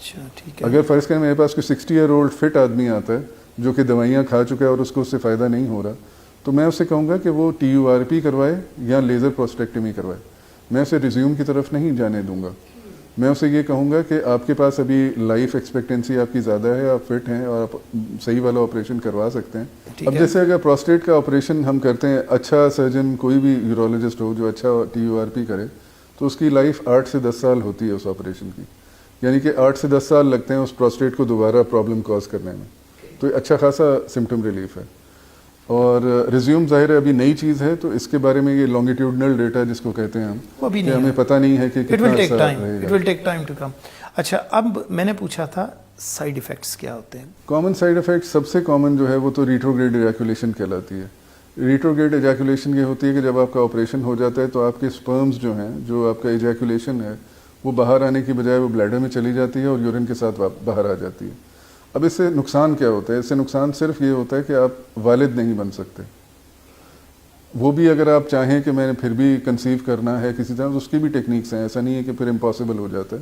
اچھا ٹھیک ہے. اگر فرض کریں میرے پاس کوئی 60 ایئر اولڈ فٹ آدمی آتا ہے جو کہ دوائیاں کھا چکا ہے اور اس کو اس سے فائدہ نہیں ہو رہا, تو میں اسے کہوں گا کہ وہ TURP کروائے یا لیزر پروسٹیکٹمی کروائے. میں اسے ریزیوم کی طرف نہیں جانے دوں گا. میں اسے یہ کہوں گا کہ آپ کے پاس ابھی لائف ایکسپیکٹنسی آپ کی زیادہ ہے, آپ فٹ ہیں اور آپ صحیح والا آپریشن کروا سکتے ہیں. اب جیسے اگر پروسٹیٹ کا آپریشن ہم کرتے ہیں, اچھا سرجن کوئی بھی یورولوجسٹ ہو جو اچھا TURP کرے, تو اس کی لائف 8 سے 10 سال ہوتی ہے اس آپریشن کی. یعنی کہ 8 سے 10 سال لگتے ہیں اس پروسٹیٹ کو دوبارہ پرابلم کاز کرنے میں. تو اچھا خاصا سمٹم ریلیف ہے. اور ریزیوم ظاہر ہے ابھی نئی چیز ہے, تو اس کے بارے میں یہ لانگیٹیوڈنل ڈیٹا جس کو کہتے ہیں ہم, کہ ہمیں پتہ نہیں ہے کہ کتنا عرصہ رہے گا. It will take time to come. اچھا, اب میں نے پوچھا تھا سائیڈ ایفیکٹس کیا ہوتے ہیں؟ کامن سائیڈ ایفیکٹ سب سے کامن جو ہے وہ تو ریٹروگریڈ ایجیکولیشن کہلاتی ہے. ریٹروگریڈ ایجیکولیشن یہ ہوتی ہے کہ جب آپ کا آپریشن ہو جاتا ہے تو آپ کے سپرمز جو ہیں, جو آپ کا ایجیکولیشن ہے, وہ باہر آنے کی بجائے وہ بلیڈر میں چلی جاتی ہے اور یورین کے ساتھ باہر آ جاتی ہے. اب اس سے نقصان کیا ہوتا ہے؟ اس سے نقصان صرف یہ ہوتا ہے کہ آپ والد نہیں بن سکتے. وہ بھی اگر آپ چاہیں کہ میں نے پھر بھی کنسیو کرنا ہے کسی طرح, تو اس کی بھی ٹیکنیکس ہیں, ایسا نہیں ہے کہ پھر امپاسبل ہو جاتا ہے.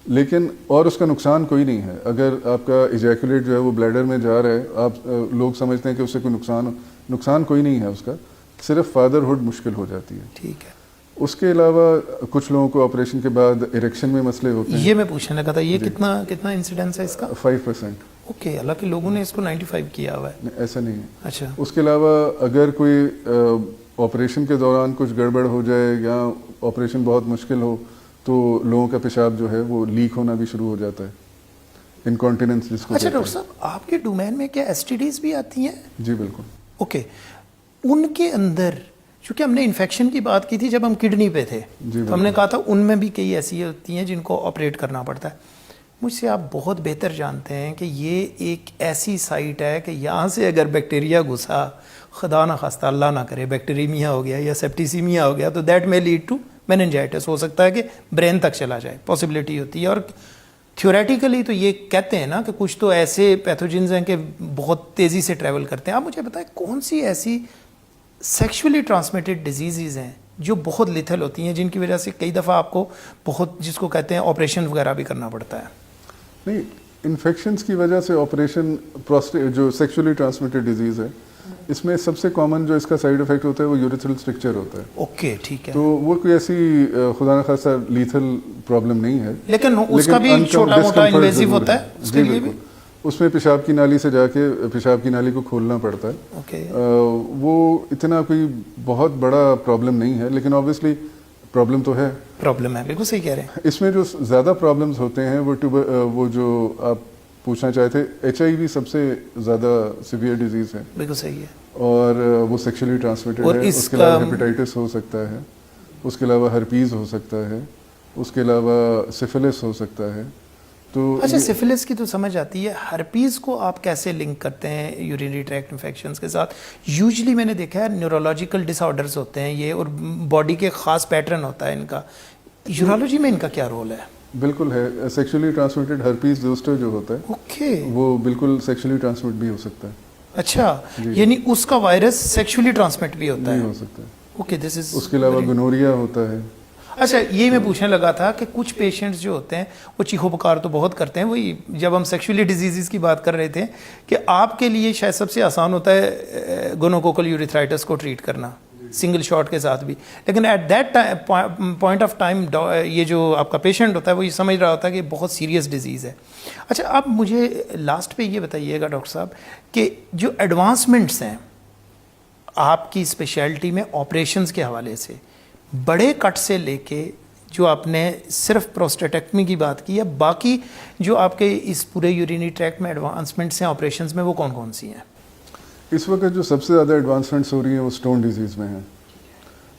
لیکن اور اس کا نقصان کوئی نہیں ہے. اگر آپ کا ایجیکولیٹ جو ہے وہ بلیڈر میں جا رہا ہے, آپ لوگ سمجھتے ہیں کہ اس سے کوئی نقصان کوئی نہیں ہے اس کا, صرف فادرہڈ مشکل ہو جاتی ہے. ٹھیک ہے. اس کے علاوہ کچھ لوگوں کو آپریشن کے بعد اریکشن میں مسئلے ہوتے ہیں. یہ میں پوچھنے لگا تھا, یہ کتنا انسیڈنس ہے اس کا؟ 5%. اوکے, حالانکہ لوگوں نے اس کو 95 کیا ہوا ہے. ایسا نہیں ہے. اچھا. اس کے علاوہ اگر کوئی آپریشن کے دوران کچھ گڑبڑ ہو جائے یا آپریشن بہت مشکل ہو, تو لوگوں کا پیشاب جو ہے وہ لیک ہونا بھی شروع ہو جاتا ہے, انکانٹیننس جس کو. اچھا ڈاکٹر صاحب, آپ کے ڈومین میں کیا STDs بھی آتی ہیں؟ جی بالکل. اوکے, ان کے اندر چونکہ ہم نے انفیکشن کی بات کی تھی جب ہم کڈنی پہ تھے, تو ہم نے کہا تھا ان میں بھی کئی ایسی ہوتی ہیں جن کو آپریٹ کرنا پڑتا ہے. مجھ سے آپ بہت بہتر جانتے ہیں کہ یہ ایک ایسی سائٹ ہے کہ یہاں سے اگر بیکٹیریا گھسا, خدا نہ خواستہ اللہ نہ کرے بیکٹیریمیا ہو گیا یا سیپٹیسیمیا ہو گیا, تو دیٹ میں لیڈ ٹو میننجائٹس. ہو سکتا ہے کہ برین تک چلا جائے, پاسبلٹی ہوتی ہے. اور تھیوریٹیکلی تو یہ کہتے ہیں نا کہ کچھ تو ایسے پیتھوجنز ہیں کہ بہت تیزی سے ٹریول کرتے ہیں. آپ مجھے بتائیں کون سی ایسی سیکشولی ٹرانسمیٹڈ ڈیزیزز ہیں جو بہت لیتھل ہوتی ہیں, جن کی وجہ سے کئی دفعہ آپ کو بہت, جس کو کہتے ہیں آپریشن وغیرہ بھی کرنا پڑتا ہے؟ نہیں, انفیکشنز کی وجہ سے آپریشن, جو سیکشولی ٹرانسمیٹڈ ڈیزیز ہے, اس میں سب سے کامن جو اس کا سائیڈ افیکٹ ہوتا ہے وہ یوریتھرل اسٹرکچر ہوتا ہے. اوکے ٹھیک ہے. تو وہ کوئی ایسی خدا نہ خاصہ لیتھل پرابلم نہیں ہے, لیکن اس کا بھی چھوٹا موٹا انویزیو ہوتا ہے اس کے لیے بھی. اس میں پیشاب کی نالی سے جا کے پیشاب کی نالی کو کھولنا پڑتا ہے. اوکے. وہ اتنا کوئی بہت بڑا پرابلم نہیں ہے, لیکن آبویسلی پرابلم تو ہے. پرابلم ہے, بالکل صحیح کہہ رہے ہیں. اس میں جو زیادہ پرابلمز ہوتے ہیں وہ جو آپ پوچھنا چاہے تھے, HIV سب سے زیادہ سیویئر ڈیزیز ہے. بالکل صحیح ہے. اور وہ سیکشولی ٹرانسمیٹڈ ہے. اس کے علاوہ ہیپیٹائٹس ہو سکتا ہے, اس کے علاوہ ہرپیز ہو سکتا ہے, اس کے علاوہ سفلس ہو سکتا ہے. تو اچھا, سفلس کی تو سمجھ آتی ہے, ہرپیز کو آپ کیسے لنک کرتے ہیں یورینری ٹریکٹ انفیکشنز کے ساتھ؟ یوزلی میں نے دیکھا ہے نیورولوجیکل ڈس آرڈرز ہوتے ہیں یہ, اور باڈی کے خاص پیٹرن ہوتا ہے ان کا. یورولوجی میں ان کا کیا رول ہے؟ بالکل ہے. سیکشولی ٹرانسمیٹڈ ہرپیز زوسٹر جو ہوتا ہے, اوکے, وہ بالکل سیکشولی ٹرانسمٹ بھی ہو سکتا ہے. اچھا, یعنی اس کا وائرس سیکشولی ٹرانسمٹ بھی ہوتا ہے؟ ہو سکتا ہے. اوکے, دس از. اس کے علاوہ گنوریا ہوتا ہے. اچھا, یہ میں پوچھنے لگا تھا کہ کچھ پیشنٹس جو ہوتے ہیں وہ چیخو پکار تو بہت کرتے ہیں. وہی جب ہم سیکشولی ڈیزیزز کی بات کر رہے تھے کہ آپ کے لیے شاید سب سے آسان ہوتا ہے گونوکوکل یوریتھرائٹس کو ٹریٹ کرنا سنگل شاٹ کے ساتھ بھی, لیکن at that point of time یہ جو آپ کا پیشنٹ ہوتا ہے وہ یہ سمجھ رہا ہوتا ہے کہ بہت سیریس ڈیزیز ہے. اچھا, اب مجھے لاسٹ پہ یہ بتائیے گا ڈاکٹر صاحب کہ جو ایڈوانسمنٹس ہیں آپ کی اسپیشلٹی میں آپریشنز کے حوالے سے, بڑے کٹ سے لے کے جو آپ نے صرف پروسٹیٹیکٹمی کی بات کی ہے, باقی جو آپ کے اس پورے یورینری ٹریکٹ میں ایڈوانسمنٹس ہیں آپریشنز میں, وہ کون کون سی ہیں؟ اس وقت جو سب سے زیادہ ایڈوانسمنٹس ہو رہی ہیں وہ سٹون ڈیزیز میں ہیں.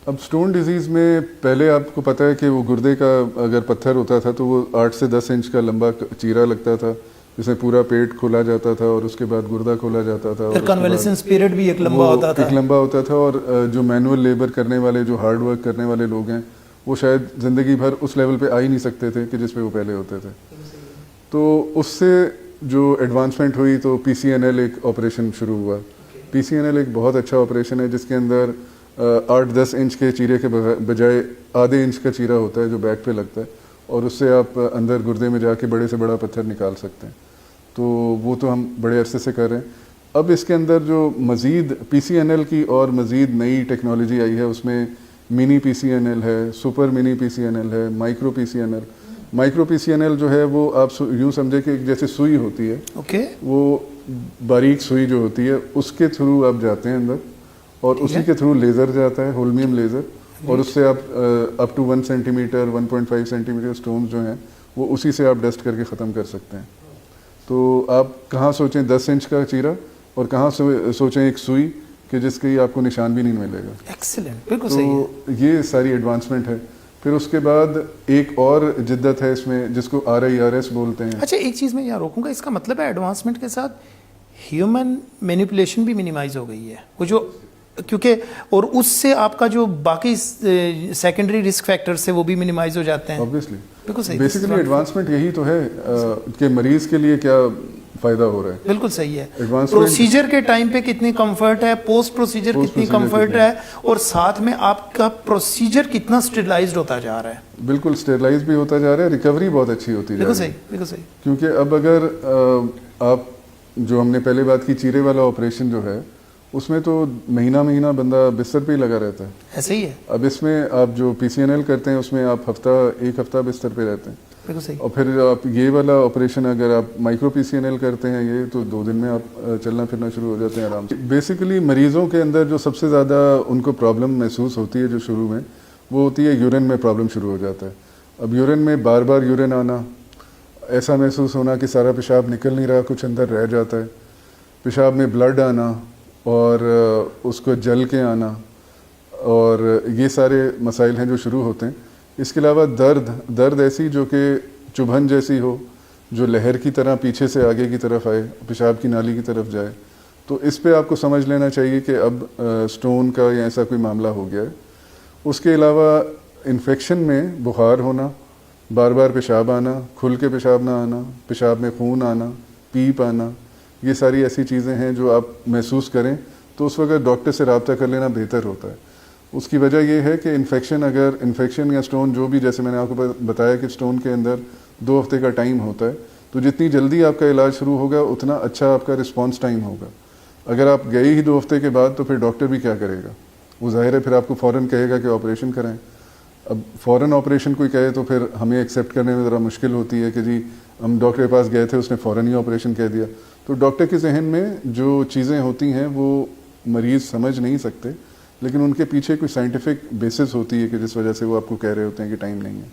اب سٹون ڈیزیز میں پہلے آپ کو پتہ ہے کہ وہ گردے کا اگر پتھر ہوتا تھا تو وہ 8 سے 10 انچ کا لمبا چیرا لگتا تھا, جس میں پورا پیٹ کھولا جاتا تھا اور اس کے بعد گردہ کھولا جاتا تھا, پھر کنوالسنس پیریڈ بھی ایک لمبا ہوتا تھا. ایک لمبا ہوتا تھا. اور جو مینول لیبر کرنے والے, جو ہارڈ ورک کرنے والے لوگ ہیں, وہ شاید زندگی بھر اس لیول پہ آ ہی نہیں سکتے تھے کہ جس پہ وہ پہلے ہوتے تھے. تو اس سے جو ایڈوانسمنٹ ہوئی تو PCNL ایک آپریشن شروع ہوا. PCNL ایک بہت اچھا آپریشن ہے جس کے اندر 8-10 انچ کے چیرے کے بجائے آدھے انچ کا چیرا ہوتا ہے جو بیک پہ لگتا ہے, اور اس سے آپ اندر گردے میں جا کے بڑے سے بڑا پتھر نکال سکتے ہیں. تو وہ تو ہم بڑے عرصے سے کر رہے ہیں. اب اس کے اندر جو مزید PCNL کی اور مزید نئی ٹیکنالوجی آئی ہے, اس میں منی PCNL ہے, سپر منی PCNL ہے, مائکرو PCNL. مائکرو PCNL جو ہے وہ آپ یوں سمجھے کہ جیسے سوئی ہوتی ہے, اوکے, وہ باریک سوئی جو ہوتی ہے اس کے تھرو آپ جاتے ہیں اندر, اور اسی کے تھرو لیزر جاتا ہے, ہولمیم لیزر, اور اس سے آپ up to 1 centimetre 1.5 centimetre stones جو ہیں وہ اسی سے آپ ڈسٹ کر کے ختم کر سکتے ہیں. تو آپ کہاں سوچیں 10 انچ کا چیرا, اور کہاں سوچیں ایک سوئی کہ جس کی آپ کو نشان بھی نہیں ملے گا. ایکسلنٹ, بالکل صحیح ہے. تو یہ ساری ایڈوانسمنٹ ہے. پھر اس کے بعد ایک اور جدت ہے اس میں جس کو RIRS بولتے ہیں. اچھا, ایک چیز میں یہاں روکوں گا, اس کا مطلب ہے ایڈوانسمنٹ کے ساتھ ہیومن مینیپولیشن بھی منیمائز ہو گئی ہے, وہ جو کیونکہ اور اس سے آپ کا جو باقی سیکنڈری رسک فیکٹرز سے وہ بھی منیمائز ہو جاتے ہیں. Obviously. بالکل صحیح. بیسیکلی ایڈوانسمنٹ یہی تو ہے کہ مریض کے لیے کیا فائدہ ہو رہا ہے. بالکل صحیح ہے. پروسیجر کے ٹائم پہ کتنی کمفرٹ ہے, پوسٹ پروسیجر کتنی کمفرٹ ہے, اور ساتھ میں آپ کا پروسیجر کتنا اسٹیرلائزڈ ہوتا جا رہا ہے. بالکل اسٹیرلائز بھی ہوتا جا رہا ہے, ریکوری بہت اچھی ہوتی جا رہی ہے. بالکل صحیح, بالکل صحیح. کیونکہ اب اگر آپ جو ہم نے پہلے بات کی چیرے والا آپریشن جو ہے اس میں تو مہینہ بندہ بستر پہ ہی لگا رہتا ہے. ایسے ہی ہے. اب اس میں آپ جو PCNL کرتے ہیں اس میں آپ ایک ہفتہ بستر پہ رہتے ہیں. بالکل صحیح. اور پھر آپ یہ والا آپریشن اگر آپ مائکرو PCNL کرتے ہیں یہ تو 2 دن میں آپ چلنا پھرنا شروع ہو جاتے ہیں آرام سے. بیسیکلی مریضوں کے اندر جو سب سے زیادہ ان کو پرابلم محسوس ہوتی ہے جو شروع میں, وہ ہوتی ہے یورین میں پرابلم شروع ہو جاتا ہے. اب یورین میں بار بار یورین آنا, ایسا محسوس ہونا کہ سارا پیشاب نکل نہیں رہا, کچھ اندر رہ جاتا ہے, پیشاب میں بلڈ آنا اور اس کو جل کے آنا, اور یہ سارے مسائل ہیں جو شروع ہوتے ہیں. اس کے علاوہ درد ایسی جو کہ چبھن جیسی ہو, جو لہر کی طرح پیچھے سے آگے کی طرف آئے, پیشاب کی نالی کی طرف جائے, تو اس پہ آپ کو سمجھ لینا چاہیے کہ اب سٹون کا یا ایسا کوئی معاملہ ہو گیا ہے. اس کے علاوہ انفیکشن میں بخار ہونا, بار بار پیشاب آنا, کھل کے پیشاب نہ آنا, پیشاب میں خون آنا, پیپ آنا, یہ ساری ایسی چیزیں ہیں جو آپ محسوس کریں تو اس وقت ڈاکٹر سے رابطہ کر لینا بہتر ہوتا ہے. اس کی وجہ یہ ہے کہ انفیکشن یا سٹون جو بھی, جیسے میں نے آپ کو بتایا کہ سٹون کے اندر 2 ہفتے کا ٹائم ہوتا ہے, تو جتنی جلدی آپ کا علاج شروع ہوگا اتنا اچھا آپ کا رسپانس ٹائم ہوگا. اگر آپ گئے ہی 2 ہفتے کے بعد تو پھر ڈاکٹر بھی کیا کرے گا, وہ ظاہر ہے پھر آپ کو فوراً کہے گا کہ آپریشن کرائیں. اب فوراً آپریشن کوئی کہے تو پھر ہمیں ایکسیپٹ کرنے میں ذرا مشکل ہوتی ہے کہ جی ہم ڈاکٹر کے پاس گئے تھے, اس نے فوراً ہی آپریشن کہہ دیا. تو ڈاکٹر کے ذہن میں جو چیزیں ہوتی ہیں وہ مریض سمجھ نہیں سکتے, لیکن ان کے پیچھے کوئی سائنٹیفک بیسس ہوتی ہے کہ جس وجہ سے وہ آپ کو کہہ رہے ہوتے ہیں کہ ٹائم نہیں ہے.